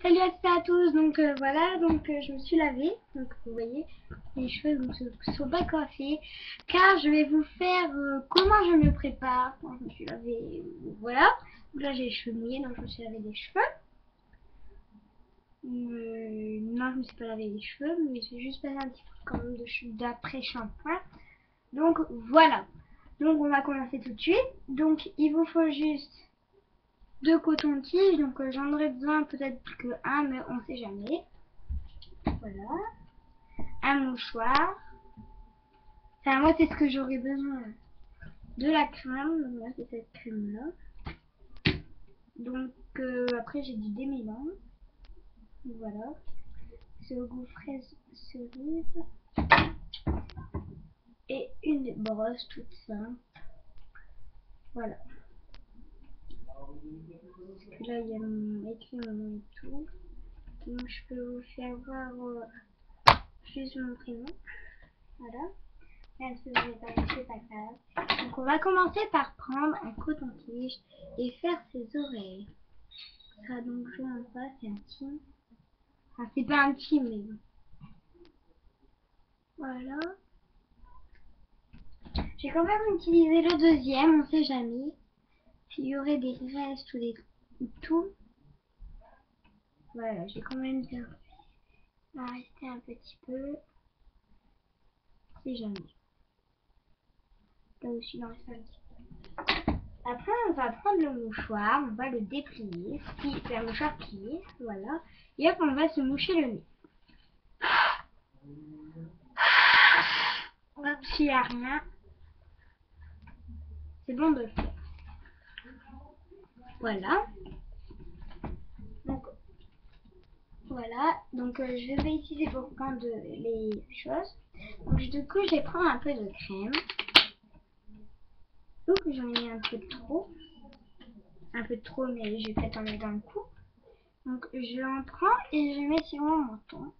Salut à toutes et à tous, donc voilà, je me suis lavée, donc vous voyez, mes cheveux ne sont pas coiffés, car je vais vous faire comment je me prépare quand je me suis lavée, voilà. Donc là j'ai les cheveux mouillés, donc je me suis lavé les cheveux. Non, je me suis pas lavé les cheveux, mais j'ai juste passé un petit peu quand même d'après shampoing. Donc voilà, donc on va commencer tout de suite, donc il vous faut juste 2 cotons-tiges, donc j'en aurai besoin peut-être que un, mais on sait jamais. Voilà. Un mouchoir. Enfin, moi, c'est ce que j'aurais besoin. De la crème. Donc là, c'est cette crème-là. Donc, après, j'ai du démêlant. Voilà. C'est au goût fraise cerise. Et une brosse toute simple. Voilà. Là, il y a écrit mon nom et tout. Donc, je peux vous faire voir juste mon prénom. Voilà. Même si vous n'avez pas vu, c'est pas grave. Donc on va commencer par prendre un coton-tige et faire ses oreilles. Ça sera donc jaune en face, c'est intime. Enfin, c'est pas intime, mais bon. Voilà. J'ai quand même utilisé le deuxième, on sait jamais. S'il y aurait des restes ou tout. Voilà, j'ai quand même bien rester un petit peu. Si jamais. Là aussi, il en reste un petit peu. Après, on va prendre le mouchoir, on va le déplier. C'est un mouchoir plié, voilà. Et hop, on va se moucher le nez. Hop, s'il n'y a rien, c'est bon de le faire. Voilà. Donc, voilà. Donc, je vais utiliser pour prendre les choses. Donc, du coup, je vais prendre un peu de crème. Donc, j'en ai mis un peu trop. Un peu trop, mais je vais peut-être en mettre dans le cou. Donc, je en prends et je mets sur mon menton.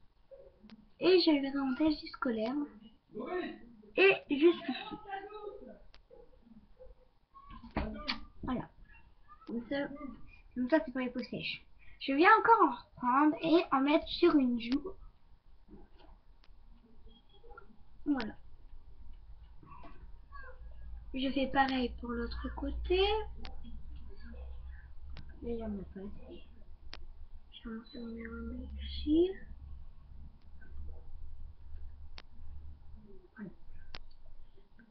Et je vais remonter jusqu'aux lèvres. Et jusqu'ici. Voilà. Comme ça c'est pour les peaux sèches. Je viens encore en reprendre et en mettre sur une joue. Voilà. Je fais pareil pour l'autre côté. Mais il n'y en a pas assez. Je vais en remettre ici. Voilà.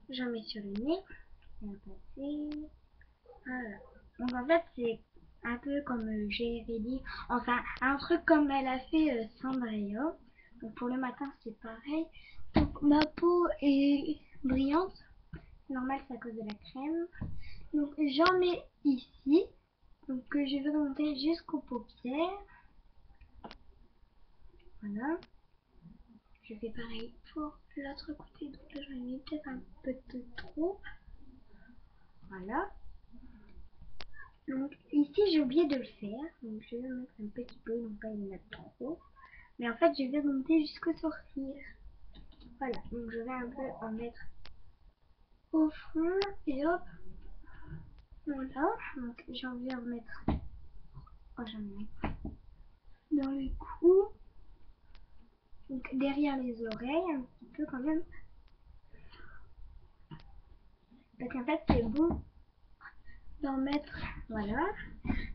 J'en mets sur le nez. Il n'y en a pas assez. Voilà. Donc en fait c'est un peu comme j'ai dit. Enfin un truc comme elle a fait Cendrillon. Donc pour le matin c'est pareil. Donc ma peau est brillante. Normal, c'est à cause de la crème. Donc j'en mets ici. Donc je vais remonter jusqu'aux paupières. Voilà. Je fais pareil pour l'autre côté. Donc là, j'en ai mis peut-être un peu de trop. Voilà. Donc ici, j'ai oublié de le faire. Donc je vais mettre un petit peu, donc pas y en mettre trop. Mais en fait, je vais remonter jusqu'au sourcil. Voilà. Donc je vais un peu en mettre au fond. Et hop. Voilà. Donc j'ai envie de remettre. Oh, j'en ai dans le cou. Donc derrière les oreilles, un petit peu quand même. Parce qu'en fait, c'est bon d'en mettre. Voilà.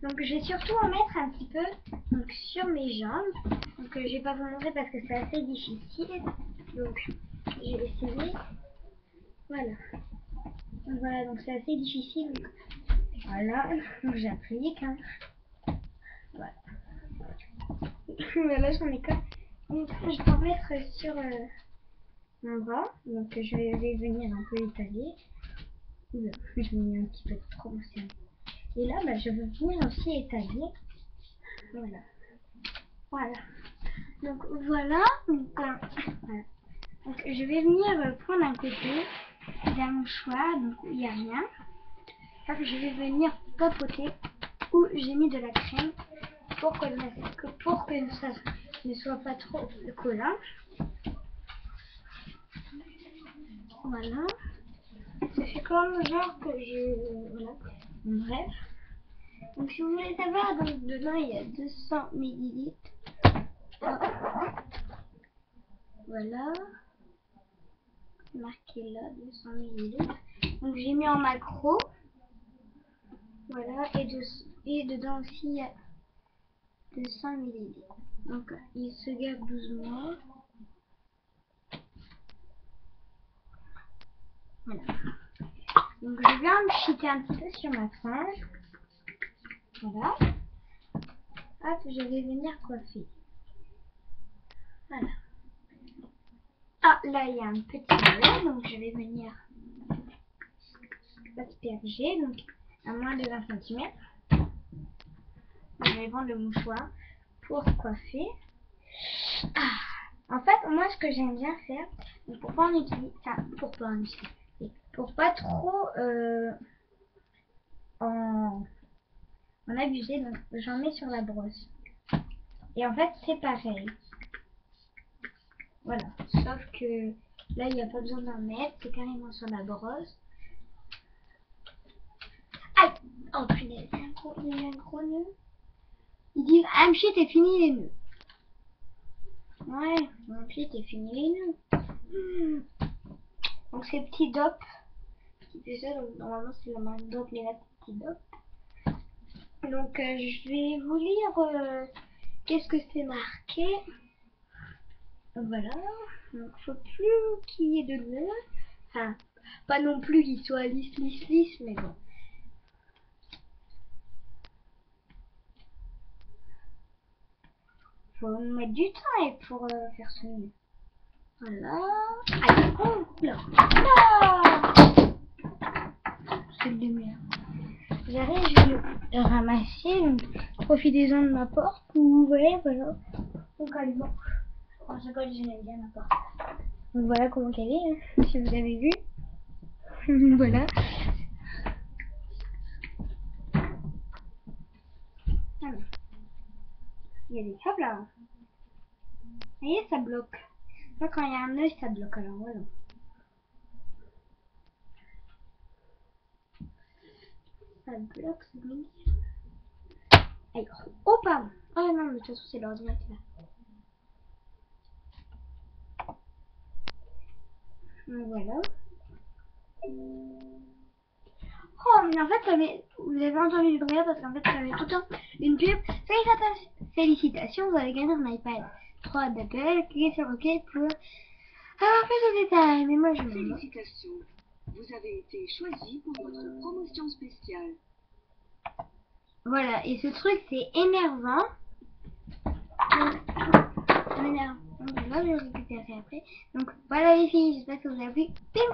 Donc je vais surtout en mettre un petit peu donc, sur mes jambes. Donc je vais pas vous montrer parce que c'est assez difficile. Donc je vais essayer. Voilà. Donc, voilà, donc c'est assez difficile. Donc, voilà. Donc j'applique. Hein. Voilà. Là j'en ai quand même. Donc je vais en mettre sur mon bras. Donc je vais venir un peu étaler. Oula, je mets un petit peu trop ancien. Et là, je veux venir aussi étaler. Voilà. Voilà. Donc voilà. Voilà. Donc je vais venir prendre un côté d'un mouchoir, donc où il n'y a rien. Là, je vais venir papoter où j'ai mis de la crème pour que ça ne soit pas trop collant. Voilà. Ça fait comme genre que je... Voilà. Bref. Donc si vous voulez savoir, donc dedans il y a 200 millilitres. Voilà. Marqué là, 200 millilitres. Donc j'ai mis en macro. Voilà. Et dedans aussi il y a 200 millilitres. Donc il se garde 12 mois. Voilà. Donc je viens me chiter un petit peu sur ma frange. Voilà. Hop, je vais venir coiffer. Voilà. Ah, là il y a un petit ballon, donc je vais venir asperger, donc à moins de 20 cm. Je vais prendre le mouchoir pour coiffer. Ah. En fait, moi ce que j'aime bien faire, pour pas en utiliser, pour pas trop en abuser, donc j'en mets sur la brosse. Et en fait c'est pareil. Voilà, sauf que là il n'y a pas besoin d'en mettre, c'est carrément sur la brosse. Aïe! Oh punaise, il y a un gros nœud. Ils disent Amchi, t'es fini les nœuds. Ouais, Amchi, t'es fini les nœuds. Donc c'est petit dop qui fait ça, donc normalement c'est la marque dop, mais là c'est petit dop. Donc je vais vous lire qu'est-ce que c'est marqué. Voilà, donc faut plus qu'il y ait de nœuds. Enfin, pas non plus qu'il soit lisse, mais bon. Faut mettre du temps pour faire ce nœud. Voilà. Allez, oh là. Non, c'est le lumière. J'arrive, je vais le ramasser. Donc, profitez-en de ma porte. Vous voyez, voilà. Donc, allez, bon. En ce cas, j'aime bien ma porte. Donc, voilà comment elle est, hein, si vous avez vu. Voilà. Alors, il y a des câbles là. Vous voyez, ça bloque. Là, quand il y a un œil, ça bloque. Alors, voilà. Ça bloque, c'est mignon. Allez, oh, pardon. Oh non, mais de toute façon, c'est l'ordinateur. Donc, voilà. Oh, mais en fait, vous avez entendu le bruit parce qu'en fait, ça avait tout le temps une pub. Félicitations, vous avez gagné un iPad 3 d'Apple. Cliquez sur OK pour avoir plus de détails. Mais moi, je m'en... Félicitations, vous avez été choisi pour votre promotion spéciale. Voilà, et ce truc, c'est énervant. Ça m'énerve. Donc, je vais le récupérer après. Donc, voilà les filles, j'espère que vous avez plu.